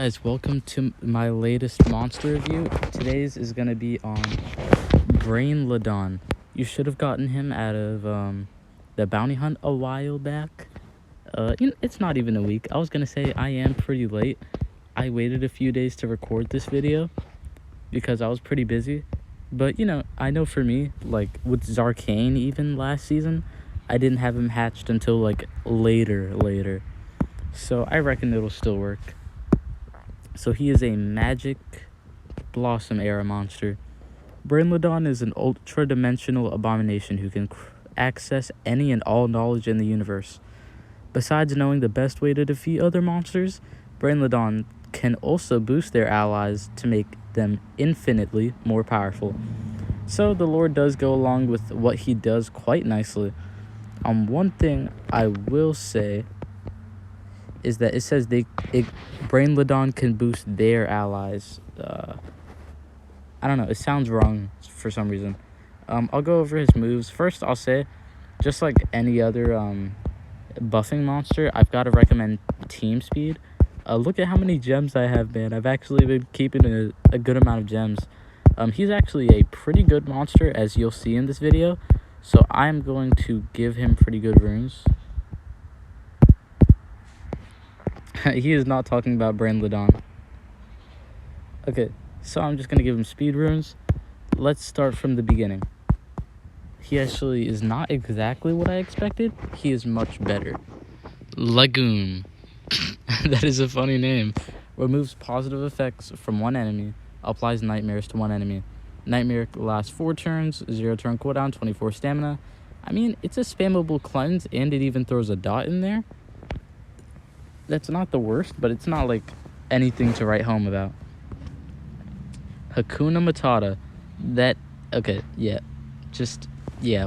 guys, welcome to my latest monster review. Today's is going to be on Brainlodon. You should have gotten him out of the bounty hunt a while back. It's not even a week. I was going to say I am pretty late. I waited a few days to record this video because I was pretty busy. But, I know for me, like with Zarkane even last season, I didn't have him hatched until like later. So I reckon it'll still work. So he is a magic blossom era monster. Brainlodon is an ultra-dimensional abomination who can access any and all knowledge in the universe. Besides knowing the best way to defeat other monsters, Brainlodon can also boost their allies to make them infinitely more powerful. So the lore does go along with what he does quite nicely. One thing I will say is that it says Brainlodon can boost their allies. I don't know, it sounds wrong for some reason. I'll go over his moves. First, I'll say, just like any other buffing monster, I've got to recommend team speed. Look at how many gems I have, man. I've actually been keeping a good amount of gems. He's actually a pretty good monster, as you'll see in this video. So I'm going to give him pretty good runes. He is not talking about Brainlodon. Okay, so I'm just going to give him speed runes. Let's start from the beginning. He actually is not exactly what I expected. He is much better. Legume. That is a funny name. Removes positive effects from one enemy. Applies nightmares to one enemy. Nightmare lasts 4 turns, 0 turn cooldown, 24 stamina. I mean, it's a spammable cleanse, and it even throws a dot in there. That's not the worst, but it's not like anything to write home about. Hakuna Matata.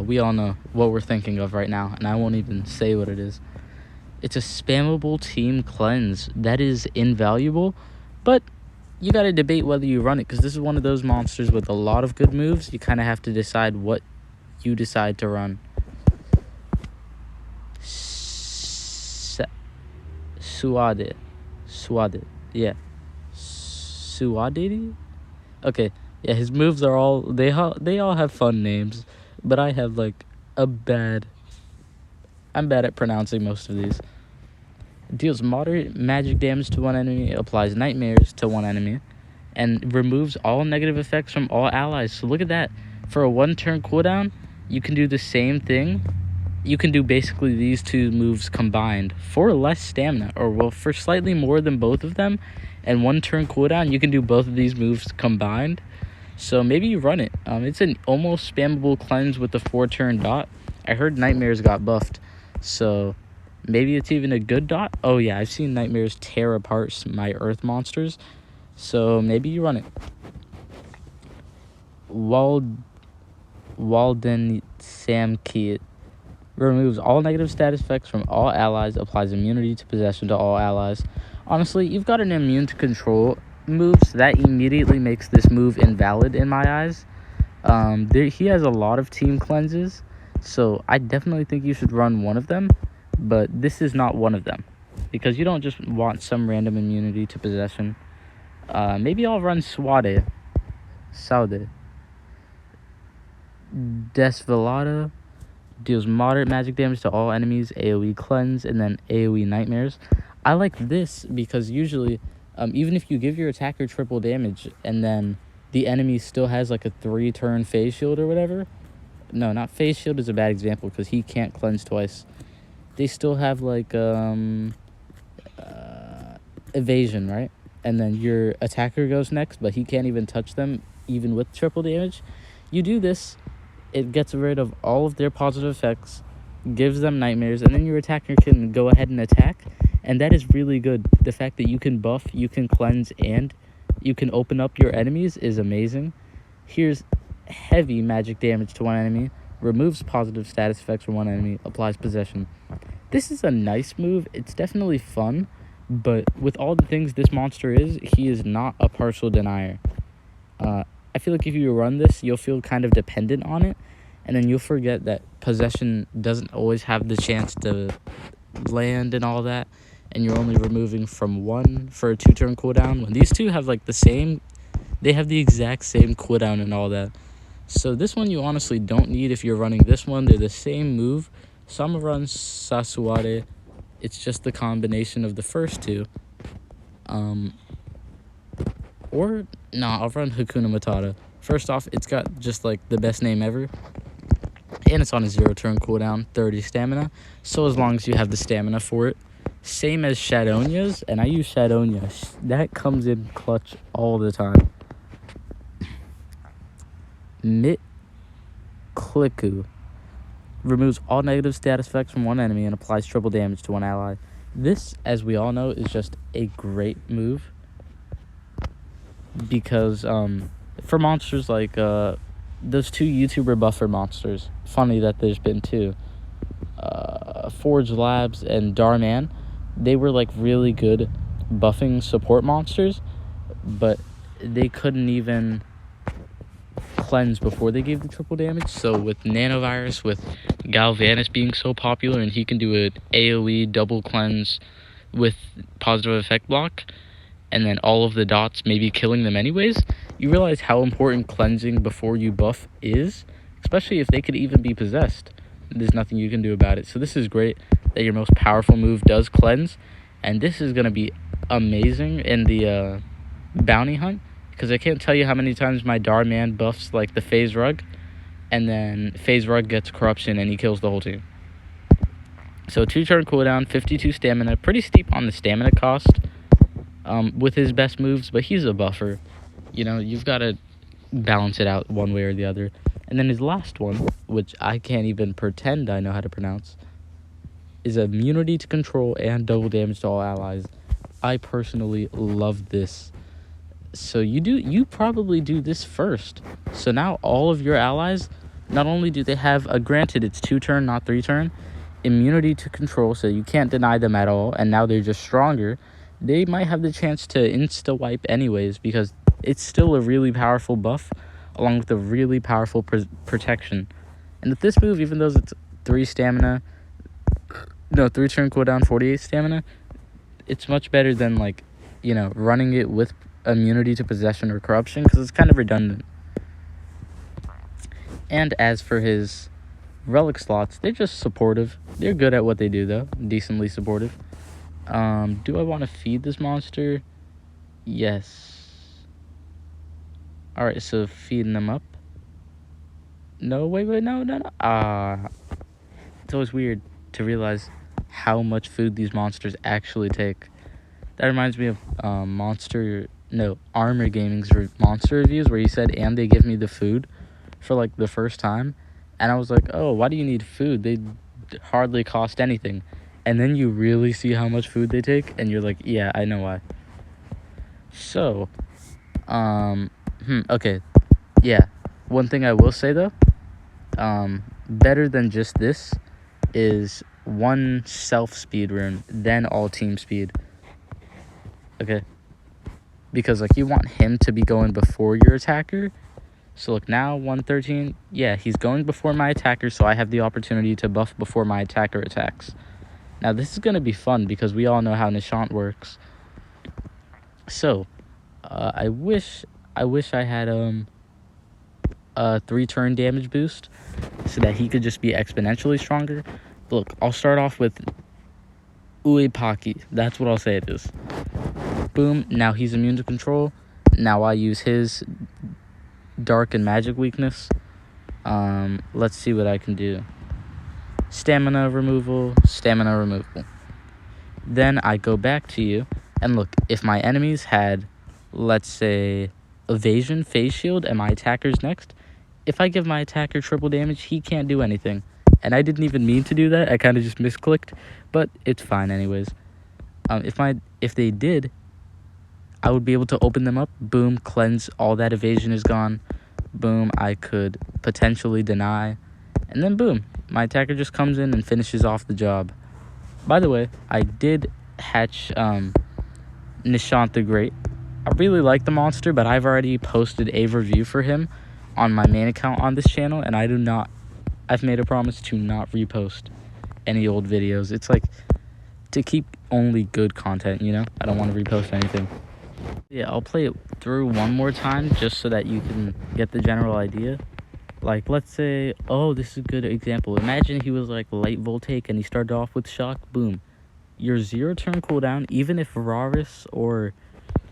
We all know what we're thinking of right now, and I won't even say what it is. It's a spammable team cleanse. That is invaluable, but you gotta debate whether you run it, because this is one of those monsters with a lot of good moves. You kind of have to decide what you decide to run. Suade. Yeah. Suade? Okay. Yeah, his moves are all... They all have fun names. But I have, like, I'm bad at pronouncing most of these. Deals moderate magic damage to one enemy. Applies nightmares to one enemy. And removes all negative effects from all allies. So look at that. For a 1-turn cooldown, you can do the same thing. You can do basically these two moves combined for less stamina, or for slightly more than both of them. And 1-turn cooldown, you can do both of these moves combined. So maybe you run it. It's an almost spammable cleanse with a 4-turn dot. I heard Nightmares got buffed, so maybe it's even a good dot. Oh yeah, I've seen Nightmares tear apart my Earth monsters, so maybe you run it. Walden Samkit. Removes all negative status effects from all allies. Applies immunity to possession to all allies. Honestly, you've got an immune to control moves. That immediately makes this move invalid in my eyes. He has a lot of team cleanses, so I definitely think you should run one of them. But this is not one of them, because you don't just want some random immunity to possession. Maybe I'll run Saude. Desvelada. Deals moderate magic damage to all enemies, AoE cleanse, and then AoE nightmares. I like this because usually, even if you give your attacker triple damage and then the enemy still has like a 3-turn phase shield or whatever. No, not phase shield is a bad example because he can't cleanse twice. They still have like evasion, right? And then your attacker goes next, but he can't even touch them even with triple damage. You do this. It gets rid of all of their positive effects, gives them nightmares, and then your attacker can go ahead and attack. And that is really good. The fact that you can buff, you can cleanse, and you can open up your enemies is amazing. Here's heavy magic damage to one enemy, removes positive status effects from one enemy, applies possession. This is a nice move. It's definitely fun, but with all the things this monster is, he is not a partial denier. I feel like if you run this, you'll feel kind of dependent on it, and then you'll forget that possession doesn't always have the chance to land and all that. and you're only removing from 1 for a 2-turn cooldown, when these two have like they have the exact same cooldown and all that. So this one you honestly don't need if you're running this one. They're the same move. So I'm gonna run Sasuare. It's just the combination of the first two. Or no, I'll run Hakuna Matata. First off, it's got just like the best name ever, and it's on a 0-turn cooldown, 30 stamina. So as long as you have the stamina for it, same as Shadownia's, and I use Shadownia. That comes in clutch all the time. Mit-Kliku removes all negative status effects from one enemy and applies triple damage to one ally. This, as we all know, is just a great move because for monsters like those two YouTuber buffer monsters, funny that there's been two, Forge Labs and Darman, they were like really good buffing support monsters, but they couldn't even cleanse before they gave the triple damage. So with Nanovirus, with Galvanus being so popular, and he can do an AoE double cleanse with positive effect block, and then all of the dots maybe killing them anyways, you realize how important cleansing before you buff is, especially if they could even be possessed. There's nothing you can do about it. So this is great that your most powerful move does cleanse, and this is going to be amazing in the bounty hunt, because I can't tell you how many times my Darman buffs like the Phase Rug, and then Phase Rug gets corruption and he kills the whole team. So 2-turn cooldown, 52 stamina, pretty steep on the stamina cost with his best moves, but he's a buffer. You know, you've got to balance it out one way or the other. And then his last one, which I can't even pretend I know how to pronounce, is immunity to control and double damage to all allies. I personally love this. So you probably do this first. So now all of your allies, not only do they have granted it's 2-turn, not 3-turn, immunity to control, so you can't deny them at all, and now they're just stronger. They might have the chance to insta-wipe anyways, because it's still a really powerful buff, along with a really powerful protection. And with this move, even though it's 3-turn cooldown, 48 stamina, it's much better than, like, you know, running it with immunity to possession or corruption, because it's kind of redundant. And as for his relic slots, they're just supportive. They're good at what they do, though. Decently supportive. Do I want to feed this monster? Yes. Alright, so feeding them up. No, wait, no. It's always weird to realize how much food these monsters actually take. That reminds me of Armor Gaming's monster reviews, where he said, and they give me the food for like the first time. And I was like, oh, why do you need food? They hardly cost anything. And then you really see how much food they take, and you're like, yeah, I know why. So, okay. Yeah. One thing I will say, though, better than just this is one self-speed rune, then all team speed. Okay? Because, like, you want him to be going before your attacker. So, look, now, 113, yeah, he's going before my attacker, so I have the opportunity to buff before my attacker attacks. Now, this is going to be fun, because we all know how Nishant works. So, I wish I had a 3-turn damage boost, so that he could just be exponentially stronger. But look, I'll start off with Uepaki. That's what I'll say it is. Boom, now he's immune to control. Now I use his dark and magic weakness. Let's see what I can do. Stamina removal. Then I go back to you, and look, if my enemies had, let's say, evasion, phase shield, and my attacker's next, if I give my attacker triple damage, he can't do anything. And I didn't even mean to do that. I kind of just misclicked, but it's fine anyways. If they did, I would be able to open them up. Boom, cleanse, all that evasion is gone. Boom, I could potentially deny. And then boom, my attacker just comes in and finishes off the job. By the way, I did hatch Nishant the Great. I really like the monster, but I've already posted a review for him on my main account on this channel, and I've made a promise to not repost any old videos. It's like to keep only good content, you know? I don't want to repost anything. Yeah, I'll play it through one more time just so that you can get the general idea. Like, let's say, oh, this is a good example. Imagine he was like light voltaic and he started off with shock. Boom. Your 0 turn cooldown, even if Varus or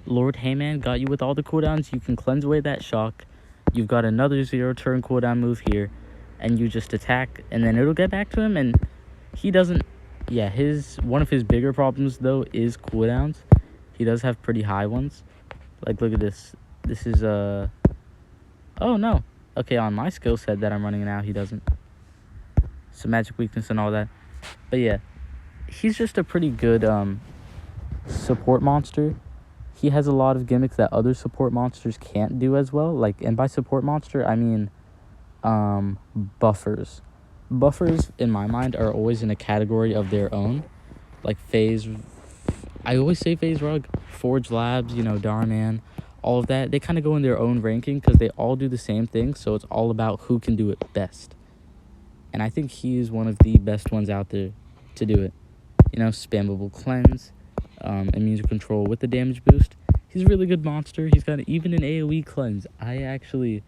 Lord Heyman got you with all the cooldowns, you can cleanse away that shock. You've got another 0 turn cooldown move here, and you just attack, and then it'll get back to him, and he doesn't... Yeah, one of his bigger problems, though, is cooldowns. He does have pretty high ones. Like, look at this. This is, Oh, no. Okay, on my skill set that I'm running now, he doesn't. Some magic weakness and all that. But, yeah. He's just a pretty good, support monster. He has a lot of gimmicks that other support monsters can't do as well. Like, and by support monster, I mean, buffers. Buffers, in my mind, are always in a category of their own. Like FaZe, I always say FaZe Rug, Forge Labs, you know, Darman, all of that. They kind of go in their own ranking because they all do the same thing. So it's all about who can do it best. And I think he is one of the best ones out there to do it. You know, spammable cleanse, immune control with the damage boost. He's a really good monster. He's got even an AoE cleanse. I actually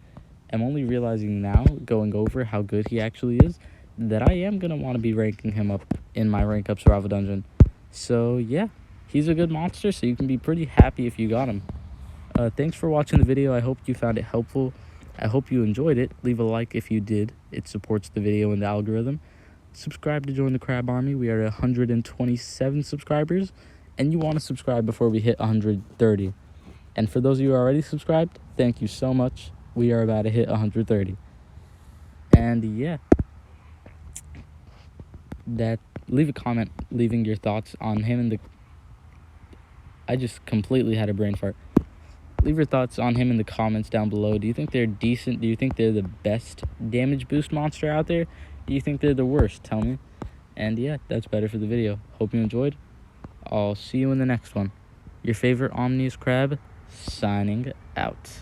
am only realizing now, going over how good he actually is, that I am going to want to be ranking him up in my rank up survival dungeon. So, yeah, he's a good monster, so you can be pretty happy if you got him. Thanks for watching the video. I hope you found it helpful. I hope you enjoyed it. Leave a like if you did. It supports the video and the algorithm. Subscribe to join the Crab Army. We are 127 subscribers, and you want to subscribe before we hit 130. And for those of you who are already subscribed, thank you so much. We are about to hit 130. And yeah, leave a comment leaving your thoughts on him and I just completely had a brain fart. Leave your thoughts on him in the comments down below. Do you think they're decent? Do you think they're the best damage boost monster out there? Do you think they're the worst? Tell me. And yeah, that's better for the video. Hope you enjoyed. I'll see you in the next one. Your favorite Omni-Crab signing out.